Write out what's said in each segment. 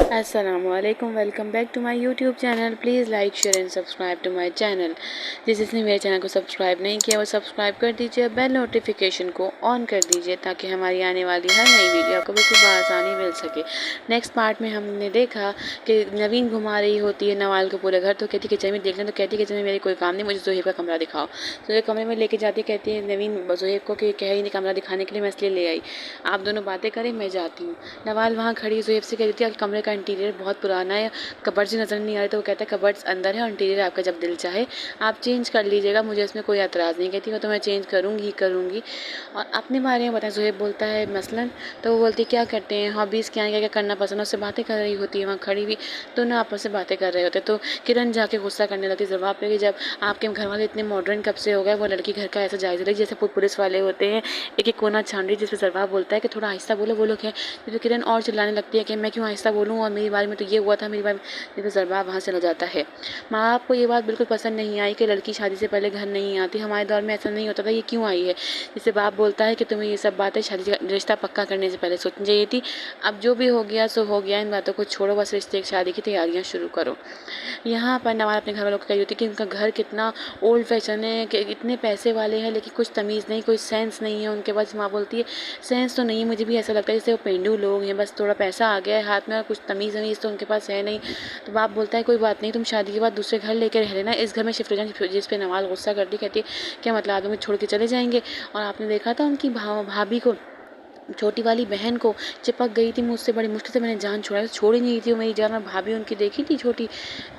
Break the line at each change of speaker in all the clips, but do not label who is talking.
अस्सलामुअलैकुम, welcome back to my YouTube channel. Please like share and subscribe to my channel. जिसने मेरे channel को subscribe नहीं किया वो सब्सक्राइब कर दीजिए, बेल नोटिफिकेशन को ऑन कर दीजिए ताकि हमारी आने वाली हर नई वीडियो आपको बिल्कुल बआसानी मिल सके। नेक्स्ट पार्ट में हमने देखा कि नवीन घुमा रही होती है नवाल को पूरे घर, तो कहती किचन में देख लें, तो कहती किचन में मेरी कोई काम नहीं, मुझे ज़ोहेब का कमरा दिखाओ। ज़ोहेब कमरे में लेके जाती, कहती है नवीन ज़ोहेब को कि कह ही नहीं कमरा दिखाने के लिए, मैं इसलिए ले आई, आप दोनों बातें करें, मैं जाती हूँ। नवाल वहाँ खड़ी ज़ोहेब से कहती है कमरे का इंटीरियर बहुत पुराना है, कबर्ड्स नज़र नहीं आ रहे, तो वो कहता है कबर्ड्स अंदर है और इंटीरियर आपका जब दिल चाहे आप चेंज कर लीजिएगा, मुझे इसमें कोई एतराज़ नहीं। कहती हो तो मैं चेंज करूँगी ही करूँगी। और अपने बारे में बताएं, ज़ोहेब बोलता है मसलन, तो वो बोलती है क्या करते हैं, हॉबीज़ क्या है, क्या क्या करना पसंद है, उससे बातें कर रही होती है वहाँ खड़ी हुई, दोनों आपस में बातें कर रहे होते। तो किरण जाके गुस्सा करने लगती जवाब पे कि जब आपके घर वाले इतने मॉडर्न कब से हो गए, वो लड़की घर का ऐसा जायज़ा ले जैसे पुलिस वाले होते हैं, एक एक कोना छान रही, जिसपे जवाब बोलता है कि थोड़ा आहिस्ता बोलो, वो लोग हैं। तो किरण और चिल्लाने लगती है कि मैं क्यों आहिस्ता बोलूँ, और मेरी बारे में तो ये हुआ था, मेरी बारे में तो ज़रबाब वहाँ चला जाता है। माँ बाप को ये बात बिल्कुल पसंद नहीं आई कि लड़की शादी से पहले घर नहीं आती, हमारे दौर में ऐसा नहीं होता था, ये क्यों आई है। जिससे बाप बोलता है कि तुम्हें ये सब बातें शादी रिश्ता पक्का करने से पहले सोचनी चाहिए थी, अब जो भी हो गया सो हो गया, इन बातों को छोड़ो, बस रिश्ते की शादी की तैयारियाँ शुरू करो। यहाँ पर नवाल अपने घर वालों को कही होती है कि उनका घर कितना ओल्ड फैशन है, कि इतने पैसे वाले हैं लेकिन कुछ तमीज़ नहीं, कोई सेंस नहीं है उनके पास। माँ बोलती है सेंस तो नहीं है, मुझे भी ऐसा लगता है जैसे वो पेंडू लोग हैं, बस थोड़ा पैसा आ गया है हाथ में और कुछ तमीज़ वमीज़ तो उनके पास है नहीं। तो बाप बोलता है कोई बात नहीं, तुम शादी के बाद दूसरे घर लेकर रह लेना, इस घर में शिफ्ट हो जाए। जिस पे नवाल गुस्सा करती, कहती है क्या मतलब आप हमें छोड़ के चले जाएंगे। और आपने देखा था उनकी भाभी को, छोटी वाली बहन को चिपक गई थी मुझसे, बड़ी मुश्किल से मैंने जान छुड़ाई, छोड़ ही नहीं थी वो मेरी जान। और भाभी उनकी देखी थी छोटी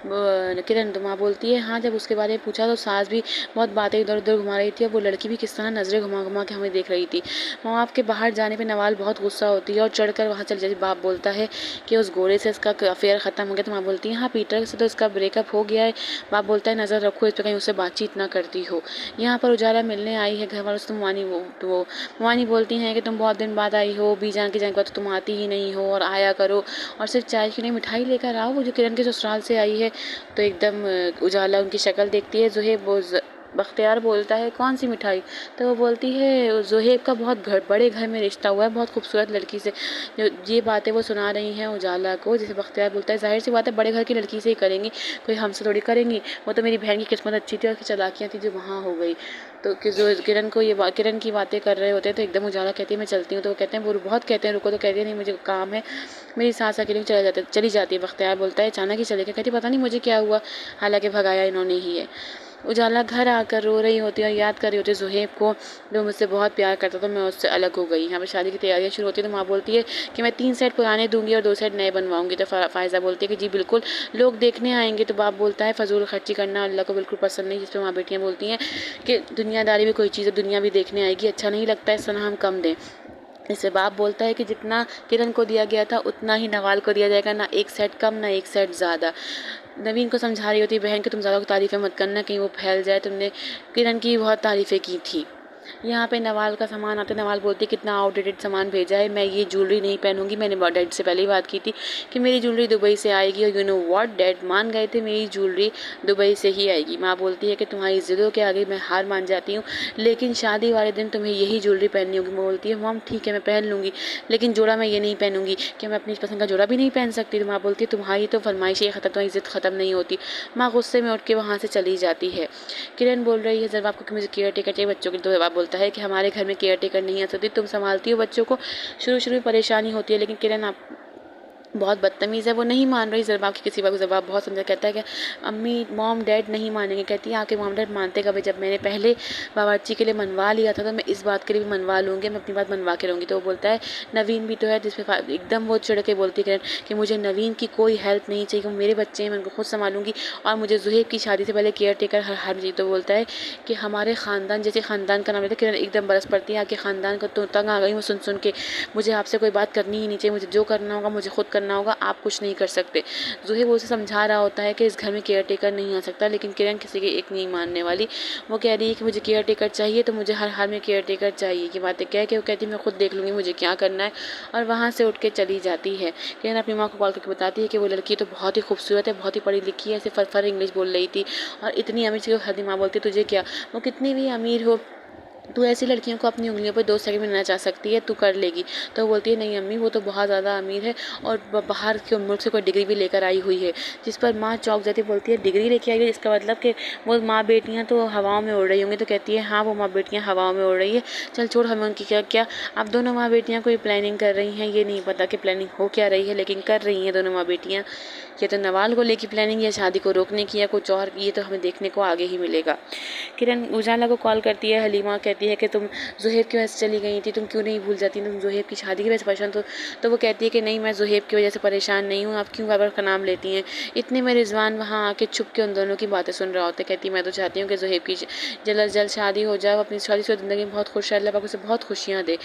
किरण, तो माँ बोलती है हाँ, जब उसके बारे में पूछा तो सास भी बहुत बातें इधर उधर घुमा रही थी, और वो लड़की भी किस तरह नज़रें घुमा घुमा के हमें देख रही थी। माँ बाप के बाहर जाने पर नवाल बहुत गुस्सा होती है और चढ़ कर वहाँ चली जाती। बाप बोलता है कि उस गोरे से इसका अफेयर ख़त्म हो गया, तो माँ बोलती है हाँ, पीटर से तो इसका ब्रेकअप हो गया है। बाप बोलता है नज़र रखो इस पर, कहीं उससे बातचीत ना करती हो। यहाँ पर उजाला मिलने आई है घर वालों से, तो मवानी बोलती हैं कि तुम बहुत दिन बाद आई हो, बीजान के जाने के बाद तो तुम आती ही नहीं हो, और आया करो और सिर्फ चाय की नहीं मिठाई लेकर आओ, वो जो किरण के ससुराल से आई है। तो एकदम उजाला उनकी शक्ल देखती है, ज़ोहेब बख्तियार बोलता है कौन सी मिठाई, तो वो बोलती है ज़ोहेब का बहुत बड़े घर में रिश्ता हुआ है, बहुत खूबसूरत लड़की से। जो ये बातें वो सुना रही हैं उजाला को, जैसे बख्तियार बोलता है जाहिर सी बात है बड़े घर की लड़की से ही करेंगी, कोई हमसे थोड़ी करेंगी, वो तो मेरी बहन की किस्मत अच्छी थी और उसकी चालाकियाँ थी जो वहाँ हो गई। तो जो किरण को किरण की बातें कर रहे होते हैं, तो एकदम उजाला कहती है मैं चलती हूँ, तो वो कहते हैं, वो बहुत कहते हैं रुको, तो कहती है नहीं मुझे काम है, मेरी सास अकेली चली जाती है। बख्तियार बोलता है अचानक ही चले गए, कहती पता नहीं मुझे क्या हुआ, हालांकि भगाया इन्होंने ही है। उजाला घर आकर रो रही होती है और याद कर रही होती है ज़ोहेब को, जो मुझसे बहुत प्यार करता था, मैं उससे अलग हो गई। यहाँ पर शादी की तैयारियाँ शुरू होती है, तो माँ बोलती है कि मैं 3 सेट पुराने दूंगी और 2 सेट नए बनवाऊंगी। तो फ़ायज़ा बोलती है कि जी बिल्कुल, लोग देखने आएंगे। तो बाप बोलता है फजूल खर्ची करना अल्लाह को बिल्कुल पसंद नहीं। जिस पर माँ बेटियाँ बोलती हैं कि दुनियादारी भी कोई चीज़ है, दुनिया भी देखने आएगी, अच्छा नहीं लगता है, इस तरह हम कम दें। इससे बाप बोलता है कि जितना किरण को दिया गया था उतना ही नवाल को दिया जाएगा, ना एक सेट कम ना एक सेट ज़्यादा। नवीन को समझा रही होती है बहन कि तुम ज़्यादा तारीफ़ें मत करना, कहीं वो फैल जाए, तुमने किरण की बहुत तारीफ़ें की थी। यहाँ पे नवाल का सामान आता है, नवाल बोलती है कितना आउटडेटेड सामान भेजा है, मैं ये ज्वेलरी नहीं पहनूंगी। मैंने डैड से पहले ही बात की थी कि मेरी ज्वेलरी दुबई से आएगी, और यू नो व्हाट, डैड मान गए थे मेरी ज्वेलरी दुबई से ही आएगी। माँ बोलती है कि तुम्हारी ज़िद्दों के आगे मैं हार मान जाती हूँ, लेकिन शादी वाले दिन तुम्हें यही ज्वेलरी पहननी होगी। माँ बोलती है मॉम ठीक है मैं पहन लूँगी, लेकिन जोड़ा मैं ये नहीं पहनूंगी, क्या मैं अपनी पसंद का जोड़ा भी नहीं पहन सकती। तो माँ बोलती है तुम्हारी तो फरमाइशें ख़त्म, तुम्हारी ज़िद ख़त्म नहीं होती। माँ गुस्से में उठ के वहाँ से चली जाती है। किरण बोल रही है जब आपको कि मुझे केयर टेकर चाहिए बच्चों की, तो जवाब बोलता है कि हमारे घर में केयर टेकर नहीं आ सकती, तुम संभालती हो बच्चों को। शुरू में परेशानी होती है, लेकिन किरण आप बहुत बदतमीज़ है, वो नहीं मान रही ज़रबाब की किसी बात को। ज़रबाब बहुत समझा, कहता है कि अम्मी मॉम डैड नहीं मानेंगे। कहती है आपके मॉम डैड मानते कभी, जब मैंने पहले बावर्ची के लिए मनवा लिया था तो मैं इस बात के लिए भी मनवा लूँगी, मैं अपनी बात मनवा के रहूँगी। तो वो बोलता है नवीन भी तो है, जिसपे एकदम वो चिढ़ के बोलती है कि मुझे नवीन की कोई हेल्प नहीं चाहिए, वो मेरे बच्चे हैं, मैं उनको खुद संभालूंगी, और मुझे ज़ुहेब की शादी से पहले केयर टेकर हर चाहिए। तो बोलता है कि हमारे ख़ानदान, जैसे ख़ानदान का नाम लेता है, किरण एकदम बरस पड़ती है आपके ख़ानदान को, तो तंग आ गई हूँ सुन के, मुझे आपसे कोई बात करनी ही नहीं चाहिए, मुझे जो करना होगा मुझे खुद करना होगा, आप कुछ नहीं कर सकते। ज़ुहेब उसे समझा रहा होता है कि इस घर में केयर टेकर नहीं आ सकता, लेकिन किरण किसी की एक नहीं मानने वाली। वो कह रही है कि मुझे केयर टेकर चाहिए, तो मुझे हर हाल में केयर टेकर चाहिए की बातें कह के वो कहती है मैं खुद देख लूँगी मुझे क्या करना है, और वहाँ से उठ के चली जाती है। किरण अपनी माँ को कॉल करके बताती है कि वो लड़की तो बहुत ही खूबसूरत है, बहुत ही पढ़ी लिखी है, ऐसे फर इंग्लिश बोल रही थी और इतनी अमीर थी। हदी माँ बोलती तुझे क्या, वो कितनी भी अमीर हो तू ऐसी लड़कियों को अपनी उंगलियों पर 2 सेकंड में नचा सकती है, तू कर लेगी। तो वो बोलती है नहीं अम्मी, वो तो बहुत ज़्यादा अमीर है और बाहर के मुल्क से कोई डिग्री भी लेकर आई हुई है। जिस पर माँ चौंक जाती है, बोलती है डिग्री लेके आई है, इसका मतलब कि वो माँ बेटियाँ तो हवाओं में उड़ रही होंगी। तो कहती है हाँ, वो माँ बेटियाँ हवाओं में उड़ रही है, चल छोड़, हमें उनकी क्या क्या। अब दोनों माँ बेटियाँ कोई प्लानिंग कर रही हैं, ये नहीं पता कि प्लानिंग हो क्या रही है, लेकिन कर रही हैं दोनों माँ बेटियाँ। ये तो नवाल को लेकर प्लानिंग या शादी को रोकने की या कुछ और, ये तो हमें देखने को आगे ही मिलेगा। किरण उजाला को कॉल करती है, हलीमा कहती है कि तुम ज़ुहैब की वजह से चली गई थी, तुम क्यों नहीं भूल जाती, तुम ज़ुहैब की शादी की वजह से परेशान। तो वो कहती है कि नहीं, मैं ज़ुहैब की वजह से परेशान नहीं हूँ, आप क्यों बार-बार का नाम लेती हैं। इतने में रिजवान वहाँ आके छुप के उन दोनों की बातें सुन रहा होता है। कहती मैं तो चाहती हूँ कि ज़ुहैब की जल्द अज जल्द शादी हो जाए, वो अपनी शादीशुदा ज़िंदगी में बहुत खुश रहे, अल्लाह पाक उसे बहुत खुशियाँ दे।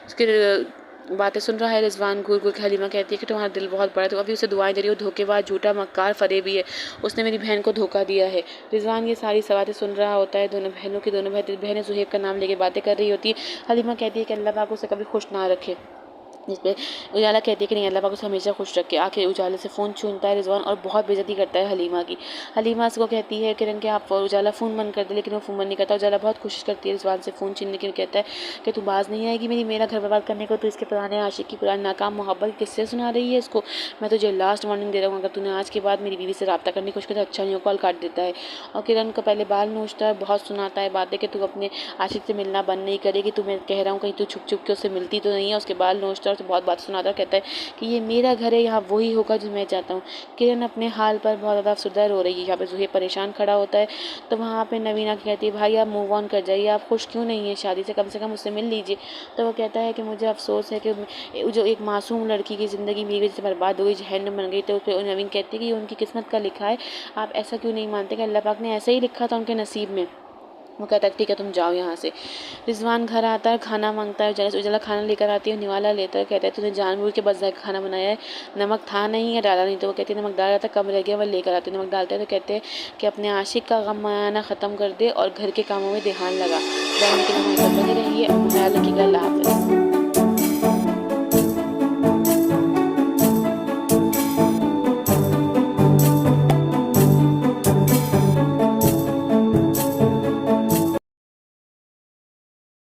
उसके बातें सुन रहा है रिजवान घूर घूर के। हलीमा कहती है कि तुम्हारा दिल बहुत बड़ा है, तो अभी उसे दुआएं दे रही हो, धोखेबाज, झूठा, मक्कार, फरेबी है, उसने मेरी बहन को धोखा दिया है। रिजवान ये सारी बातें सुन रहा होता है। दोनों बहनों की दोनों बहनें ज़ुहैब का नाम लेके बातें कर रही होती है। हलीमा कहती है कि अल्लाह पाक उसे कभी खुश ना रखे। जिस पे उजाला कहती है कि नहीं, अल्लाह पाक उसे हमेशा खुश रखे। आखिर उजाले से फ़ोन छूनता है रिजवान और बहुत बेइज्जती करता है हलीमा की। हलीमा उसको कहती है किरण कि आप उजाला फ़ोन बंद कर दे, लेकिन वो फ़ोन बंद नहीं करता। उजाला बहुत कोशिश करती है रिजवान से फ़ोन छीनने की, कहता है कि तू बाज नहीं आएगी मेरा घर बर्बाद करने को, तो इसके पुराने आशिक की पुरानी नाकाम मोहब्बत के किस्से सुना रही है इसको। मैं तुझे लास्ट वार्निंग दे रहा हूँ, अगर तूने आज के बाद मेरी बीवी से रब्ता करने की कोशिश की तो अच्छा नहीं हो। कॉल काट देता है और किरण को पहले बाल नोचता है, बहुत सुनाता है बातें कि तू अपने आशिक से मिलना बंद नहीं करेगी, तू मैं कह रहा हूँ कहीं तू छुप छुप के उससे मिलती तो नहीं है। उसके बाल नोचता है और बहुत बात सुनाता है, कहता है कि ये मेरा घर है, यहाँ वही होगा जो मैं चाहता हूँ। किरण अपने हाल पर बहुत ज़्यादा अफसरदा रो रही है। यहाँ पे ज़ुहैब परेशान खड़ा होता है, तो वहाँ पे नवीना कहती है भाई आप मूव ऑन कर जाइए, आप खुश क्यों नहीं है शादी से कम उससे मिल लीजिए। तो वो कहता है कि मुझे अफसोस है कि जो एक मासूम लड़की की ज़िंदगी मेरी वजह से बर्बाद हो गई, जहन्नम बन गई। तो उस पर नवीन कहती है कि ये उनकी किस्मत का लिखा है, आप ऐसा क्यों नहीं मानते कि अल्लाह पाक ने ऐसा ही लिखा था उनके नसीब में। वो कहता है ठीक है तुम जाओ यहाँ से। रिजवान घर आता है, खाना मांगता है, उजाला खाना लेकर आती है, निवाला लेता है, कहता है तूने जानबूझ के बस जाकर खाना बनाया है, नमक था नहीं या डाला नहीं। तो वो कहती है नमक डाला था, कम रह गया, वह लेकर आते हैं, नमक डालते हैं। तो कहते हैं कि अपने आशिक का गम आना ख़त्म कर दे और घर के कामों में ध्यान लगा। जानने के लिए हमारे साथ बने रहिए। ख्याल रखिएगा। अल्लाह हाफ़िज़।